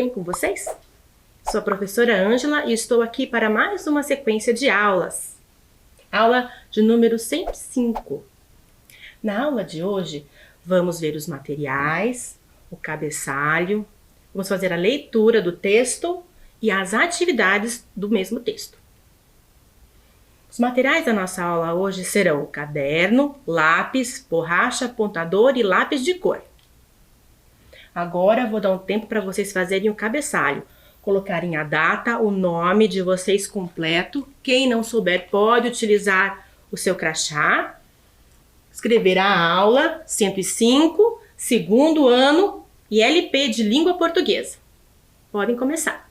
bem com vocês? Sou a professora Ângela e estou aqui para mais uma sequência de aulas. Aula de número 105. Na aula de hoje, vamos ver os materiais, o cabeçalho, vamos fazer a leitura do texto e as atividades do mesmo texto. Os materiais da nossa aula hoje serão o caderno, lápis, borracha, apontador e lápis de cor. Agora vou dar um tempo para vocês fazerem o cabeçalho, colocarem a data, o nome de vocês completo. Quem não souber pode utilizar o seu crachá, escrever a aula 105, segundo ano e LP de língua portuguesa. Podem começar.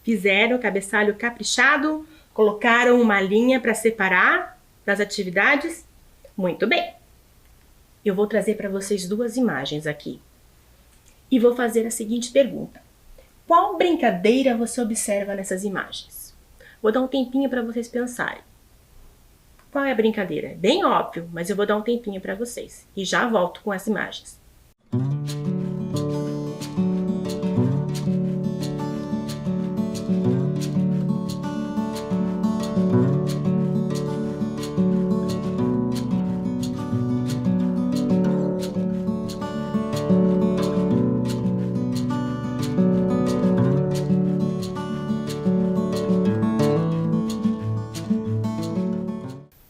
Fizeram o cabeçalho caprichado? Colocaram uma linha para separar das atividades? Muito bem! Eu vou trazer para vocês duas imagens aqui. E vou fazer a seguinte pergunta. Qual brincadeira você observa nessas imagens? Vou dar um tempinho para vocês pensarem. Qual é a brincadeira? É bem óbvio, mas eu vou dar um tempinho para vocês. E já volto com as imagens.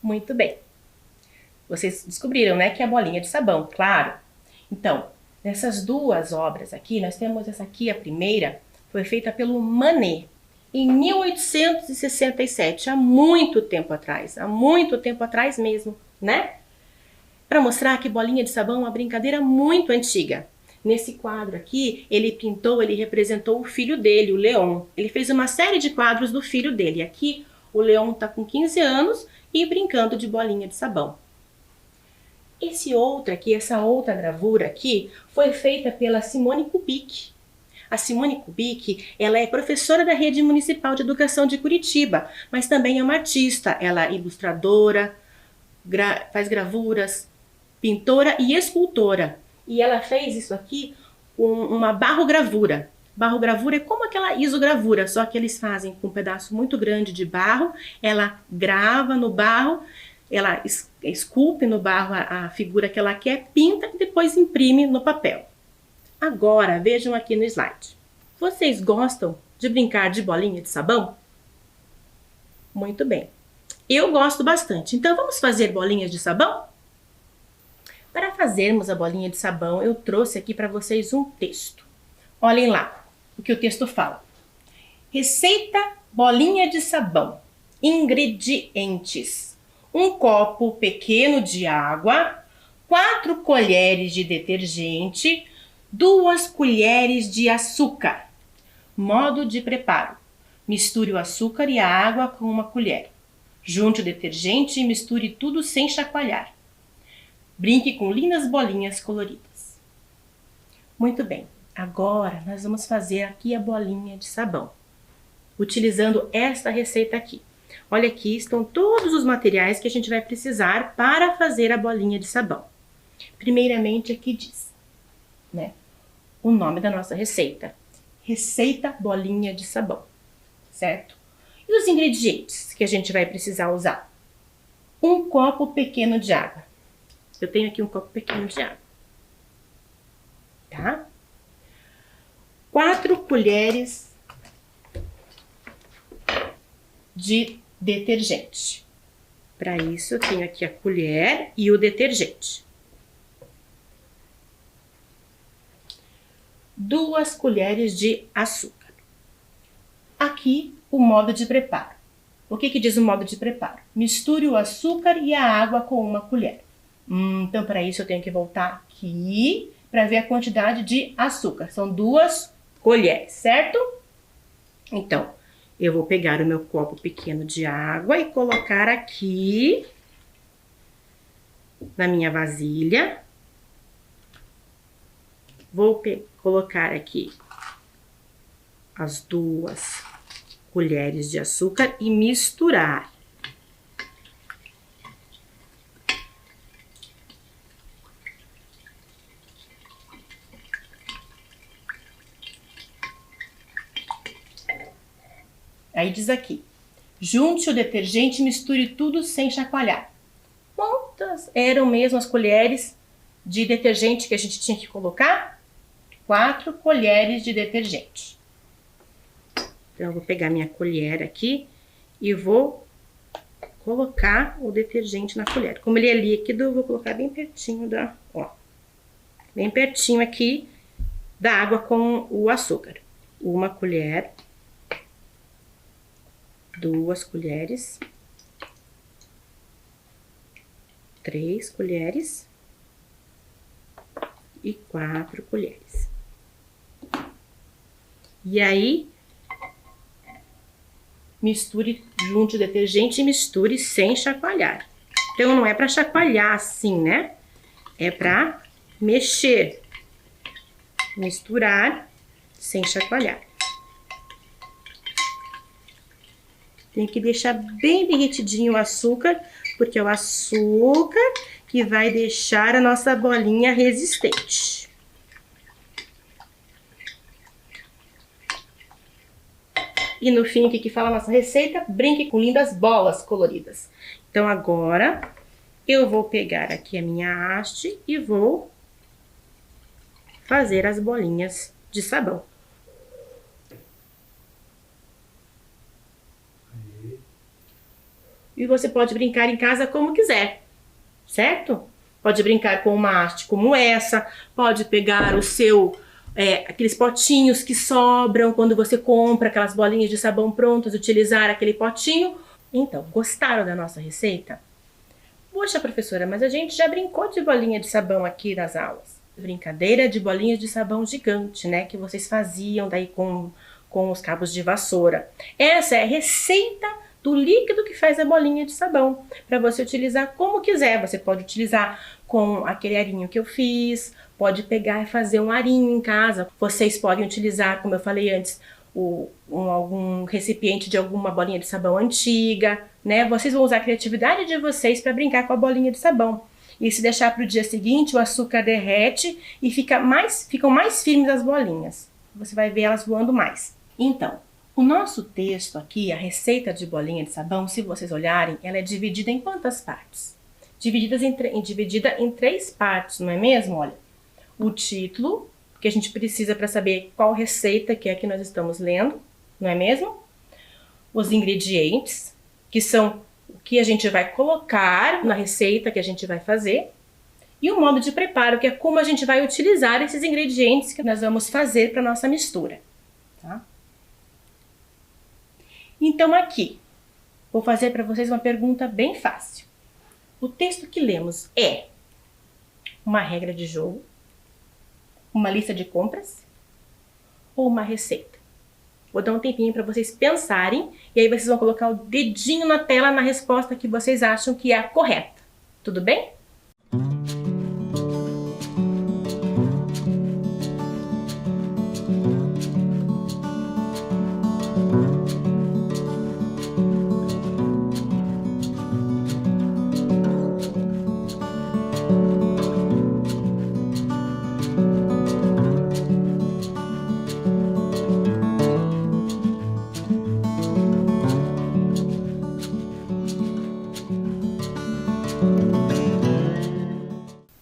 Muito bem. Vocês descobriram, né, que é a bolinha de sabão, claro. Então, nessas duas obras aqui, nós temos essa aqui, a primeira, foi feita pelo Manet, em 1867, há muito tempo atrás mesmo, né? Para mostrar que bolinha de sabão é uma brincadeira muito antiga. Nesse quadro aqui, ele representou o filho dele, o Leon. Ele fez uma série de quadros do filho dele. Aqui, o Leon está com 15 anos e brincando de bolinha de sabão. Essa outra gravura aqui, foi feita pela Simone Kubik. A Simone Kubik, ela é professora da Rede Municipal de Educação de Curitiba, mas também é uma artista. Ela é ilustradora, faz gravuras, pintora e escultora. E ela fez isso aqui com uma barrogravura. Barrogravura é como aquela isogravura, só que eles fazem com um pedaço muito grande de barro, ela grava no barro, ela esculpe no barro a figura que ela quer, pinta e depois imprime no papel. Agora, vejam aqui no slide. Vocês gostam de brincar de bolinha de sabão? Muito bem. Eu gosto bastante. Então, vamos fazer bolinhas de sabão? Para fazermos a bolinha de sabão, eu trouxe aqui para vocês um texto. Olhem lá o que o texto fala. Receita bolinha de sabão. Ingredientes: um copo pequeno de água, 4 colheres de detergente, 2 colheres de açúcar. Modo de preparo: misture o açúcar e a água com uma colher. Junte o detergente e misture tudo sem chacoalhar. Brinque com lindas bolinhas coloridas. Muito bem, agora nós vamos fazer aqui a bolinha de sabão, utilizando esta receita aqui. Olha, aqui estão todos os materiais que a gente vai precisar para fazer a bolinha de sabão. Primeiramente, aqui diz, né, o nome da nossa receita. Receita bolinha de sabão, certo? E os ingredientes que a gente vai precisar usar? Um copo pequeno de água. Eu tenho aqui um copo pequeno de água, tá? 4 colheres de detergente. Para isso, eu tenho aqui a colher e o detergente. 2 colheres de açúcar. Aqui, o modo de preparo. O que diz o modo de preparo? Misture o açúcar e a água com uma colher. Então, para isso, eu tenho que voltar aqui para ver a quantidade de açúcar. São 2 colheres, certo? Então, eu vou pegar o meu copo pequeno de água e colocar aqui na minha vasilha. Vou colocar aqui as 2 colheres de açúcar e misturar. Aí diz aqui, junte o detergente e misture tudo sem chacoalhar. Quantas eram mesmo as colheres de detergente que a gente tinha que colocar? 4 colheres de detergente. Então, eu vou pegar minha colher aqui e vou colocar o detergente na colher. Como ele é líquido, eu vou colocar bem pertinho bem pertinho aqui da água com o açúcar. 1 colher. 2 colheres. 3 colheres e 4 colheres. E aí, misture, junte o detergente e misture sem chacoalhar. Então, não é para chacoalhar assim, né? É para mexer, misturar sem chacoalhar. Tem que deixar bem derretidinho o açúcar, porque é o açúcar que vai deixar a nossa bolinha resistente. E no fim, o que fala a nossa receita? Brinque com lindas bolas coloridas. Então, agora, eu vou pegar aqui a minha haste e vou fazer as bolinhas de sabão. E você pode brincar em casa como quiser, certo? Pode brincar com uma haste como essa, pode pegar o seu... aqueles potinhos que sobram quando você compra aquelas bolinhas de sabão prontas, utilizar aquele potinho. Então, gostaram da nossa receita? Poxa, professora, mas a gente já brincou de bolinha de sabão aqui nas aulas. Brincadeira de bolinhas de sabão gigante, né? Que vocês faziam daí com os cabos de vassoura. Essa é a receita do líquido que faz a bolinha de sabão, para você utilizar como quiser. Você pode utilizar com aquele arinho que eu fiz, pode pegar e fazer um arinho em casa. Vocês podem utilizar, como eu falei antes, algum recipiente de alguma bolinha de sabão antiga, né? Vocês vão usar a criatividade de vocês para brincar com a bolinha de sabão. E se deixar para o dia seguinte, o açúcar derrete e ficam mais firmes as bolinhas. Você vai ver elas voando mais. Então, o nosso texto aqui, a receita de bolinha de sabão, se vocês olharem, ela é dividida em quantas partes? Dividida em 3 partes, não é mesmo? Olha, o título, que a gente precisa para saber qual receita que é que nós estamos lendo, não é mesmo? Os ingredientes, que são o que a gente vai colocar na receita que a gente vai fazer. E o modo de preparo, que é como a gente vai utilizar esses ingredientes que nós vamos fazer para nossa mistura, tá? Então aqui, vou fazer para vocês uma pergunta bem fácil. O texto que lemos é uma regra de jogo, uma lista de compras ou uma receita? Vou dar um tempinho para vocês pensarem e aí vocês vão colocar o dedinho na tela na resposta que vocês acham que é a correta. Tudo bem?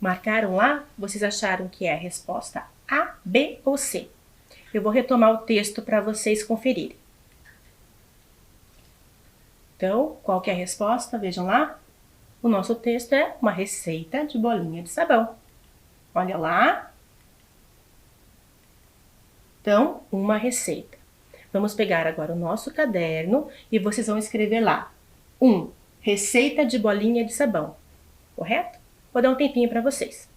Marcaram lá? Vocês acharam que é a resposta A, B ou C? Eu vou retomar o texto para vocês conferirem. Então, qual que é a resposta? Vejam lá. O nosso texto é uma receita de bolinha de sabão. Olha lá. Então, uma receita. Vamos pegar agora o nosso caderno e vocês vão escrever lá. 1. Receita de bolinha de sabão. Correto? Vou dar um tempinho para vocês.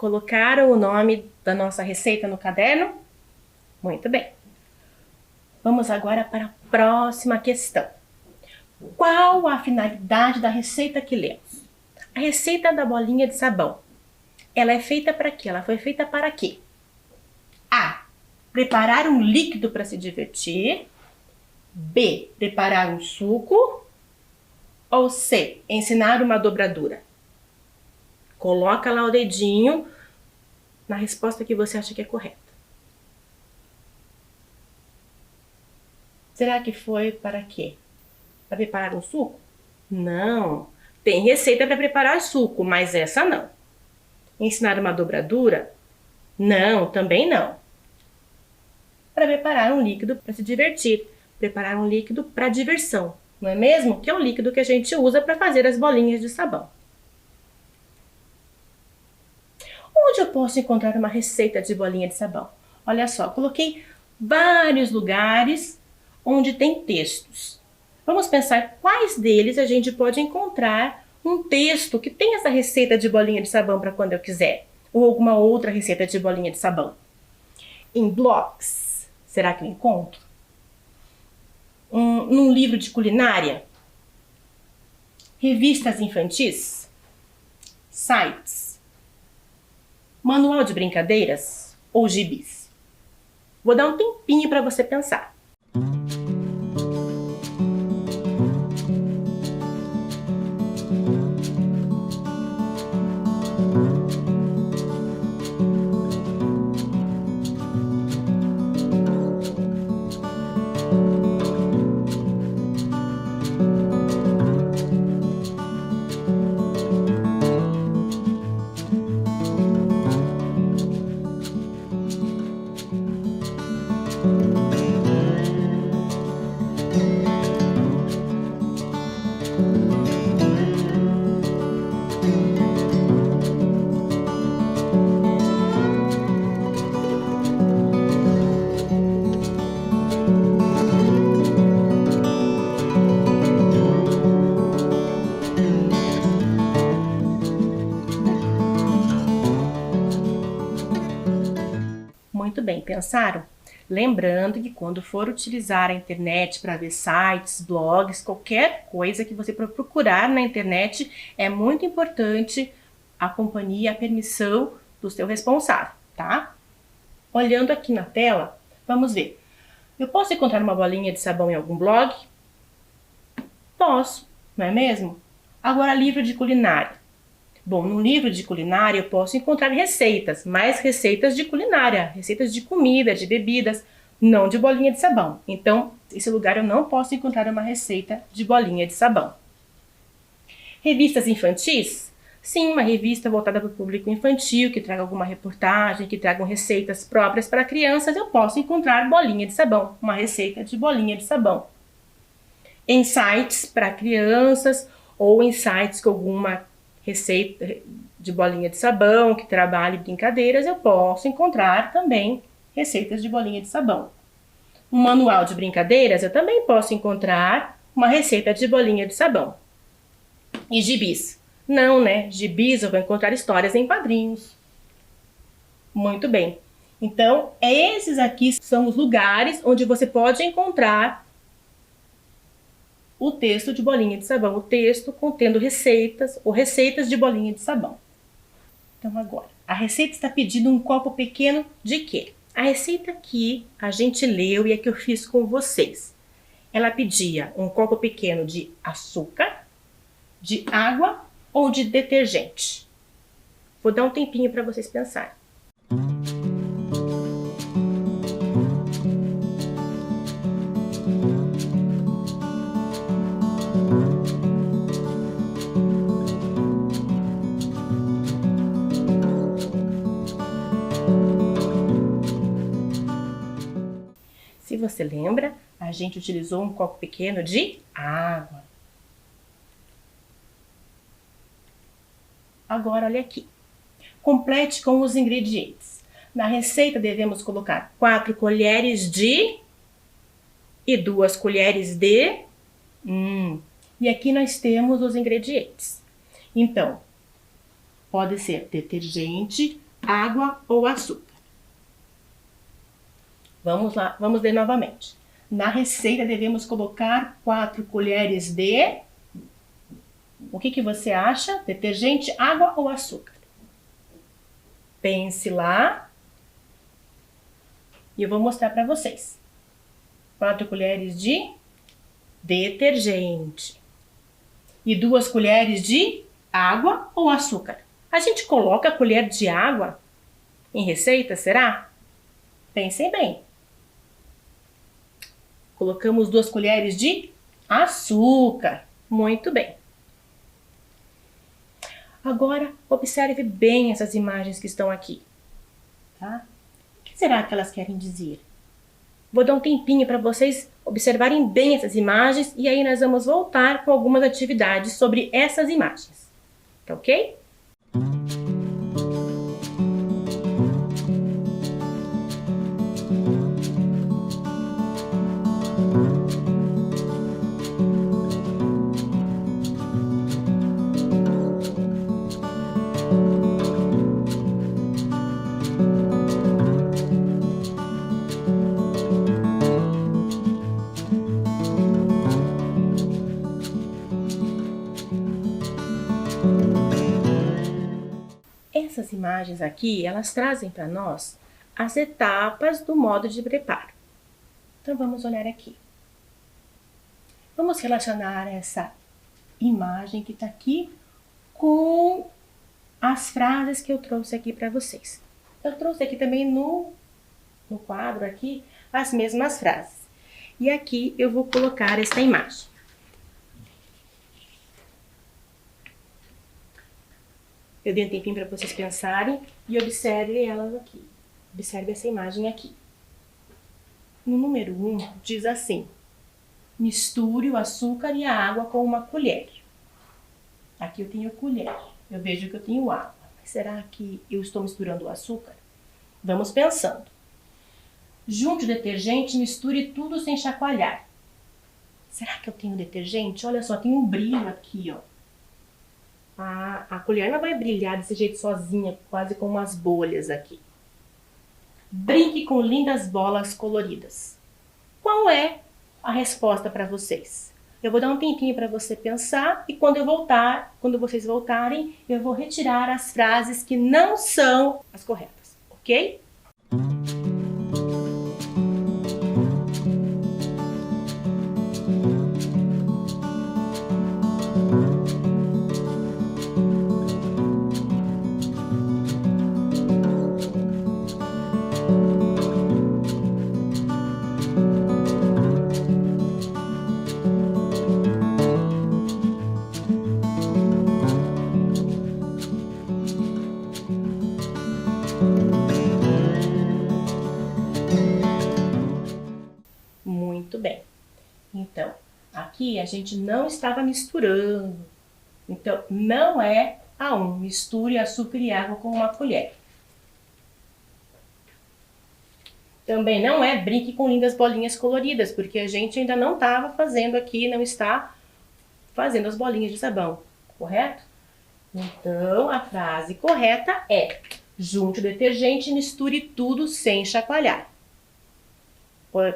Colocaram o nome da nossa receita no caderno? Muito bem. Vamos agora para a próxima questão. Qual a finalidade da receita que lemos? A receita da bolinha de sabão. Ela é feita para quê? Ela foi feita para quê? A. Preparar um líquido para se divertir. B. Preparar um suco. Ou C. Ensinar uma dobradura. Coloca lá o dedinho na resposta que você acha que é correta. Será que foi para quê? Para preparar um suco? Não. Tem receita para preparar suco, mas essa não. Ensinar uma dobradura? Não, também não. Para preparar um líquido para se divertir. Preparar um líquido para diversão, não é mesmo? Que é o líquido que a gente usa para fazer as bolinhas de sabão. Onde eu posso encontrar uma receita de bolinha de sabão? Olha só, coloquei vários lugares onde tem textos. Vamos pensar quais deles a gente pode encontrar um texto que tem essa receita de bolinha de sabão para quando eu quiser. Ou alguma outra receita de bolinha de sabão. Em blogs, será que eu encontro? Num livro de culinária? Revistas infantis? Sites? Manual de brincadeiras ou gibis? Vou dar um tempinho para você pensar. Muito bem, pensaram? Lembrando que quando for utilizar a internet para ver sites, blogs, qualquer coisa que você for procurar na internet, é muito importante a companhia e a permissão do seu responsável, tá? Olhando aqui na tela, vamos ver. Eu posso encontrar uma bolinha de sabão em algum blog? Posso, não é mesmo? Agora, livro de culinária. Bom, no livro de culinária eu posso encontrar receitas, mas receitas de culinária, receitas de comida, de bebidas, não de bolinha de sabão. Então, nesse lugar eu não posso encontrar uma receita de bolinha de sabão. Revistas infantis? Sim, uma revista voltada para o público infantil, que traga alguma reportagem, que tragam receitas próprias para crianças, eu posso encontrar bolinha de sabão, uma receita de bolinha de sabão. Em sites para crianças ou em sites com alguma receita de bolinha de sabão, que trabalhe brincadeiras, eu posso encontrar também receitas de bolinha de sabão. Um manual de brincadeiras, eu também posso encontrar uma receita de bolinha de sabão. E gibis? Não, né? Gibis eu vou encontrar histórias em quadrinhos. Muito bem. Então, esses aqui são os lugares onde você pode encontrar o texto de bolinha de sabão, o texto contendo receitas ou receitas de bolinha de sabão. Então agora, a receita está pedindo um copo pequeno de quê? A receita que a gente leu e a que eu fiz com vocês. Ela pedia um copo pequeno de açúcar, de água ou de detergente. Vou dar um tempinho para vocês pensarem. Se você lembra, a gente utilizou um copo pequeno de água. Agora, olha aqui. Complete com os ingredientes. Na receita, devemos colocar 4 colheres de e 2 colheres de. E aqui nós temos os ingredientes. Então, pode ser detergente, água ou açúcar? Vamos lá, vamos ler novamente. Na receita devemos colocar 4 colheres de... O que você acha? Detergente, água ou açúcar? Pense lá. E eu vou mostrar para vocês. 4 colheres de detergente. E 2 colheres de água ou açúcar? A gente coloca a colher de água em receita, será? Pensem bem. Colocamos 2 colheres de açúcar. Muito bem. Agora, observe bem essas imagens que estão aqui. Tá? O que será que elas querem dizer? Vou dar um tempinho para vocês observarem bem essas imagens e aí nós vamos voltar com algumas atividades sobre essas imagens. Tá ok? Essas imagens aqui, elas trazem para nós as etapas do modo de preparo. Então, vamos olhar aqui. Vamos relacionar essa imagem que está aqui com as frases que eu trouxe aqui para vocês. Eu trouxe aqui também no quadro aqui as mesmas frases. E aqui eu vou colocar esta imagem. Eu dei um tempinho para vocês pensarem e observem elas aqui. Observe essa imagem aqui. No número 1, diz assim: misture o açúcar e a água com uma colher. Aqui eu tenho colher. Eu vejo que eu tenho água. Mas será que eu estou misturando o açúcar? Vamos pensando. Junte o detergente e misture tudo sem chacoalhar. Será que eu tenho detergente? Olha só, tem um brilho aqui, ó. A colher não vai brilhar desse jeito sozinha, quase com umas bolhas aqui. Brinque com lindas bolas coloridas. Qual é a resposta para vocês? Eu vou dar um tempinho para você pensar e quando vocês voltarem, eu vou retirar as frases que não são as corretas, ok? Muito bem. Então, aqui a gente não estava misturando. Então, não é a 1. Misture açúcar e água com uma colher. Também não é brinque com lindas bolinhas coloridas, porque a gente ainda não estava fazendo aqui, não está fazendo as bolinhas de sabão, correto? Então, a frase correta é: junte o detergente e misture tudo sem chacoalhar.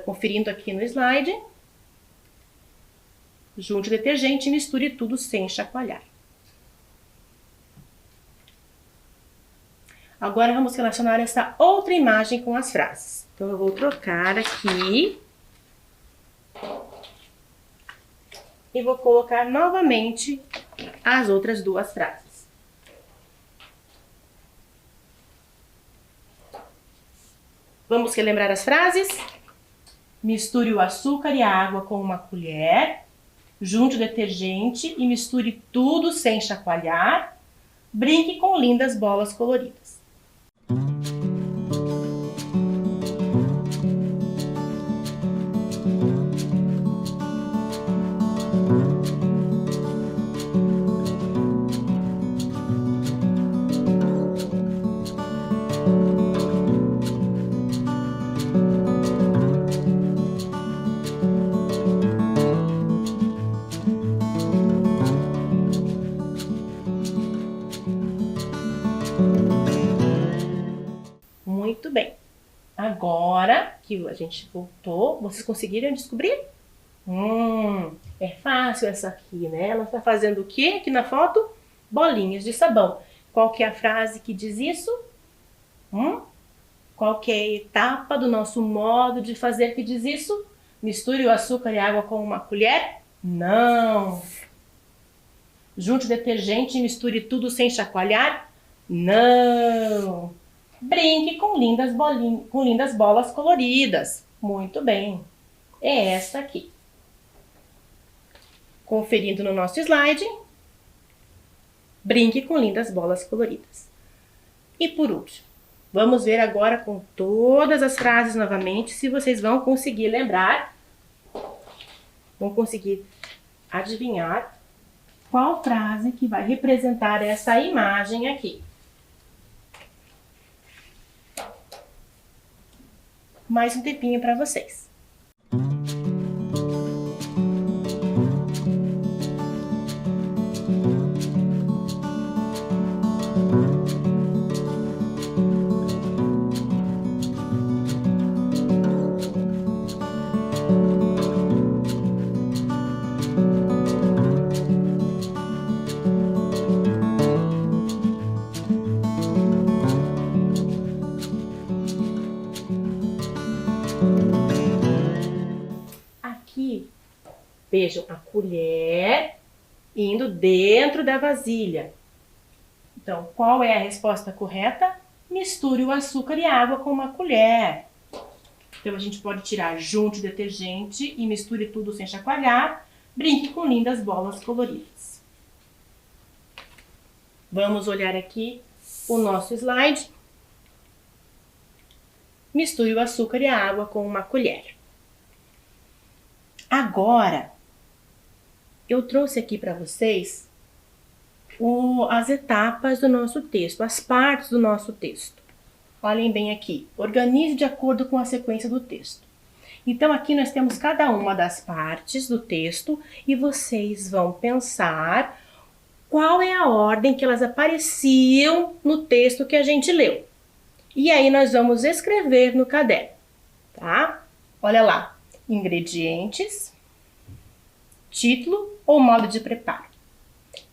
Conferindo aqui no slide. Junte o detergente e misture tudo sem chacoalhar. Agora vamos relacionar essa outra imagem com as frases. Então eu vou trocar aqui. E vou colocar novamente as outras 2 frases. Vamos relembrar as frases? Misture o açúcar e a água com uma colher. Junte o detergente e misture tudo sem chacoalhar. Brinque com lindas bolas coloridas. Agora que a gente voltou, vocês conseguiram descobrir? É fácil essa aqui, né? Ela está fazendo o quê aqui na foto? Bolinhas de sabão. Qual que é a frase que diz isso? Qual que é a etapa do nosso modo de fazer que diz isso? Misture o açúcar e a água com uma colher? Não. Junte o detergente e misture tudo sem chacoalhar? Não. Brinque com lindas bolas coloridas. Muito bem. É esta aqui. Conferindo no nosso slide. Brinque com lindas bolas coloridas. E por último, vamos ver agora com todas as frases novamente se vocês vão conseguir lembrar, vão conseguir adivinhar qual frase que vai representar essa imagem aqui. Mais um tempinho para vocês. Aqui, vejam a colher indo dentro da vasilha. Então, qual é a resposta correta? Misture o açúcar e a água com uma colher. Então, a gente pode tirar junte o detergente e misture tudo sem chacoalhar. Brinque com lindas bolas coloridas. Vamos olhar aqui o nosso slide. Misture o açúcar e a água com uma colher. Agora, eu trouxe aqui para vocês as etapas do nosso texto, as partes do nosso texto. Olhem bem aqui, organize de acordo com a sequência do texto. Então, aqui nós temos cada uma das partes do texto e vocês vão pensar qual é a ordem que elas apareciam no texto que a gente leu. E aí nós vamos escrever no caderno, tá? Olha lá, ingredientes, título ou modo de preparo.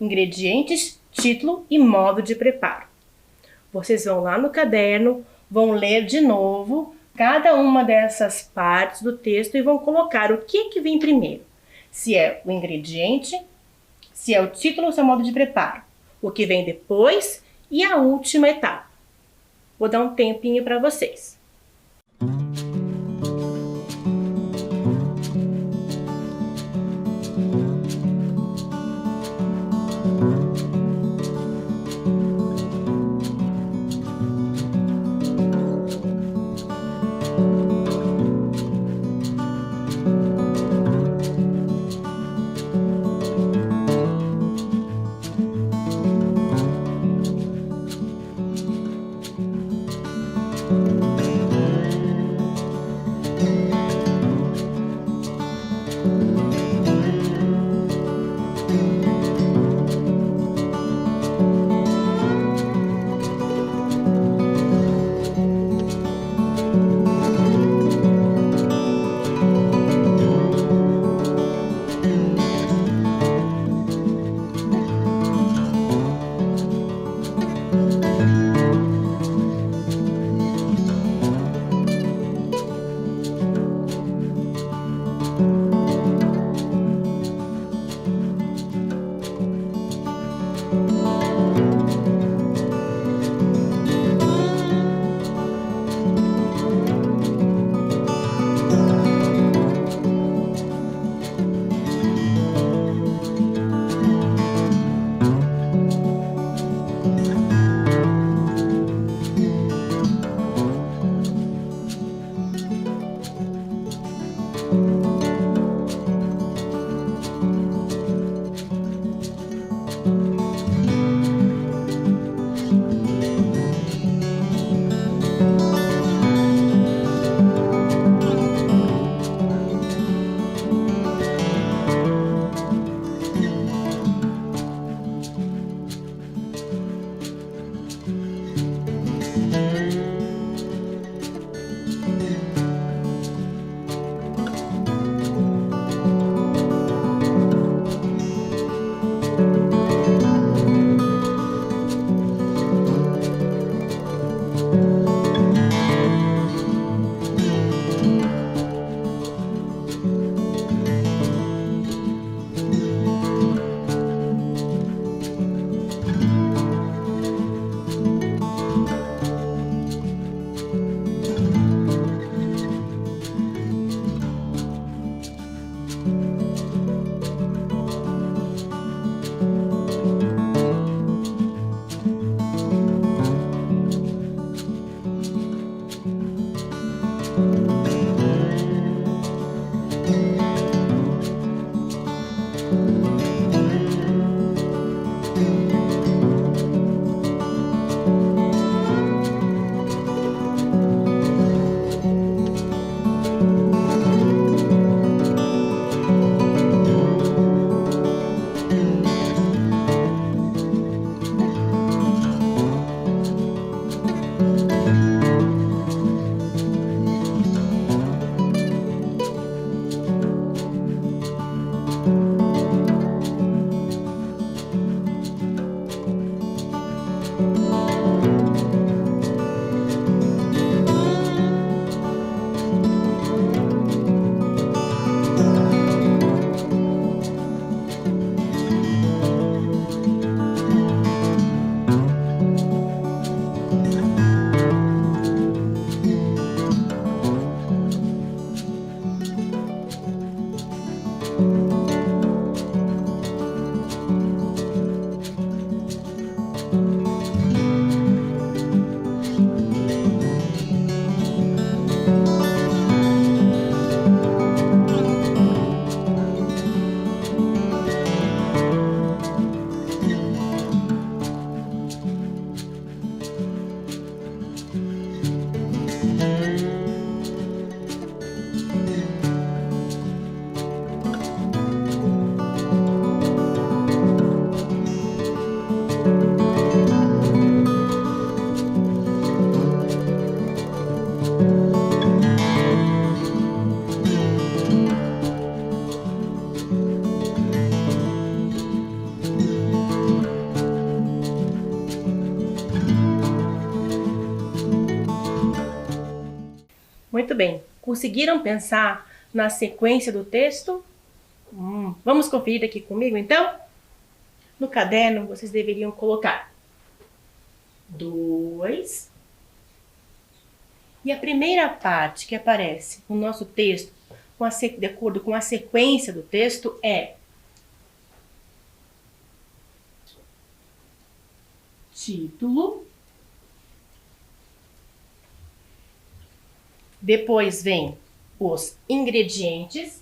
Ingredientes, título e modo de preparo. Vocês vão lá no caderno, vão ler de novo cada uma dessas partes do texto e vão colocar o que vem primeiro. Se é o ingrediente, se é o título ou se é o modo de preparo. O que vem depois e a última etapa. Vou dar um tempinho para vocês. Muito bem. Conseguiram pensar na sequência do texto? Vamos conferir aqui comigo, então? No caderno, vocês deveriam colocar 2. E a primeira parte que aparece no nosso texto, de acordo com a sequência do texto, é título. Depois vem os ingredientes.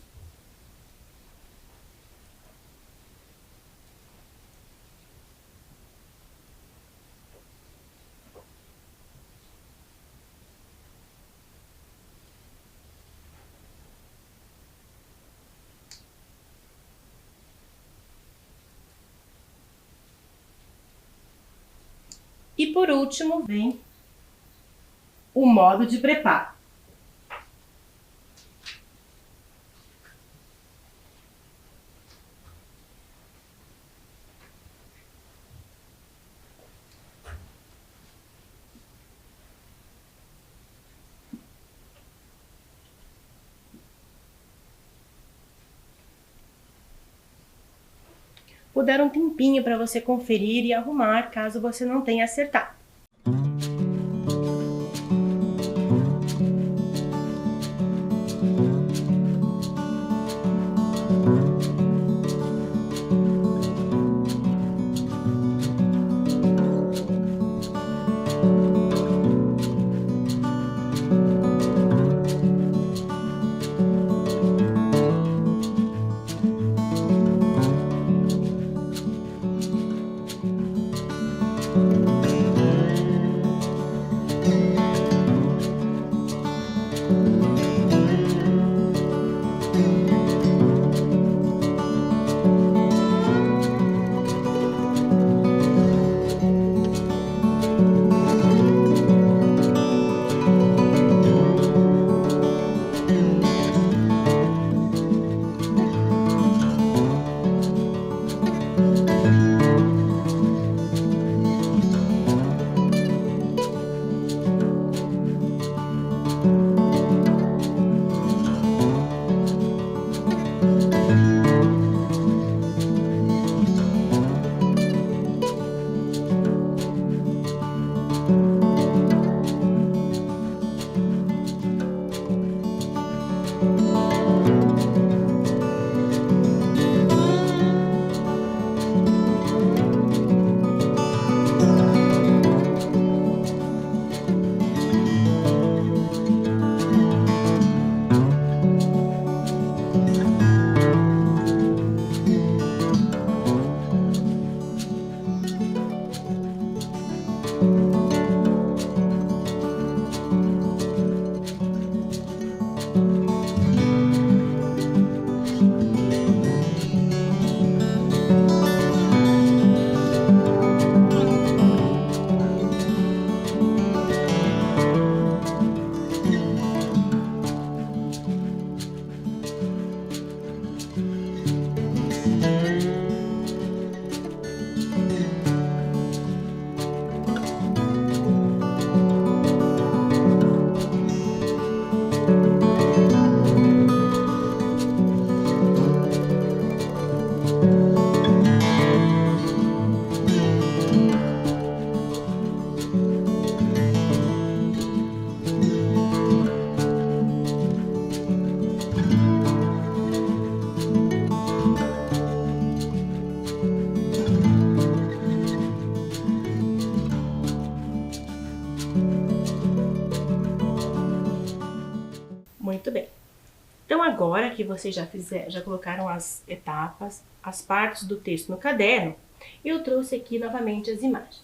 E por último vem o modo de preparo. Vou dar um tempinho para você conferir e arrumar, caso você não tenha acertado. Muito bem. Então agora que vocês já colocaram as etapas, as partes do texto no caderno, eu trouxe aqui novamente as imagens.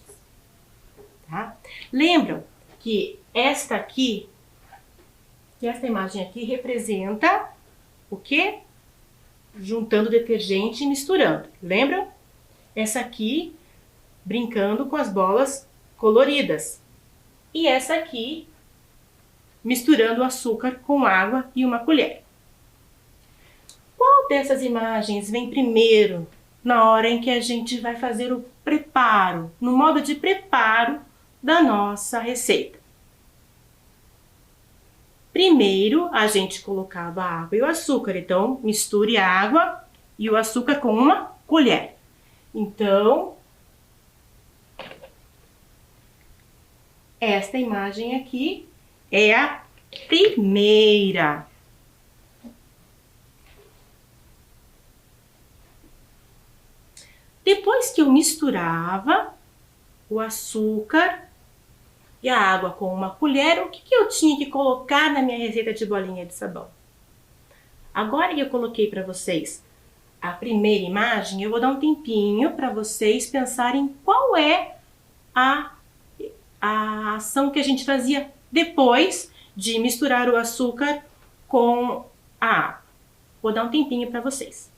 Tá? Lembram que esta imagem aqui representa o quê? Juntando detergente e misturando. Lembram? Essa aqui brincando com as bolas coloridas. E essa aqui misturando o açúcar com água e uma colher. Qual dessas imagens vem primeiro na hora em que a gente vai fazer o preparo, no modo de preparo da nossa receita? Primeiro, a gente colocava a água e o açúcar. Então, misture a água e o açúcar com uma colher. Então, esta imagem aqui é a primeira. Depois que eu misturava o açúcar e a água com uma colher, o que eu tinha que colocar na minha receita de bolinha de sabão? Agora que eu coloquei para vocês a primeira imagem, eu vou dar um tempinho para vocês pensarem qual é a ação que a gente fazia depois de misturar o açúcar com a água. Vou dar um tempinho para vocês.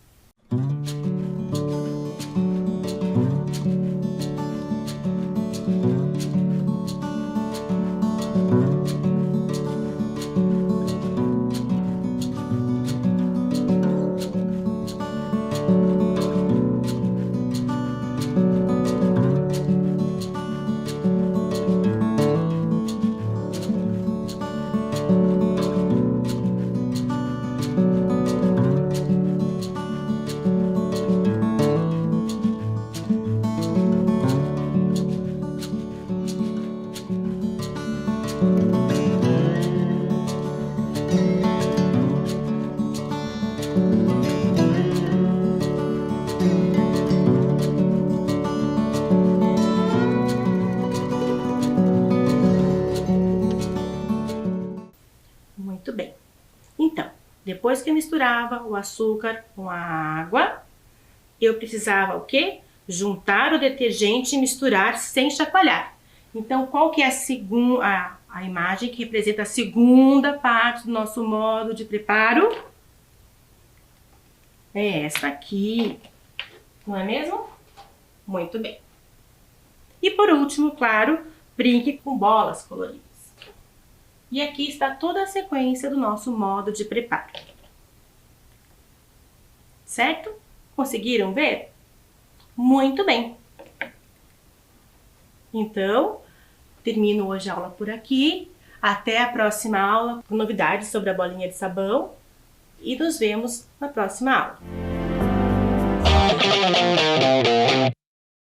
Muito bem. Então, depois que eu misturava o açúcar com a água, eu precisava o quê? Juntar o detergente e misturar sem chacoalhar. Então, qual que é a imagem que representa a segunda parte do nosso modo de preparo? É essa aqui, não é mesmo? Muito bem. E por último, claro, brinque com bolas coloridas. E aqui está toda a sequência do nosso modo de preparo. Certo? Conseguiram ver? Muito bem! Então, termino hoje a aula por aqui. Até a próxima aula com novidades sobre a bolinha de sabão. E nos vemos na próxima aula.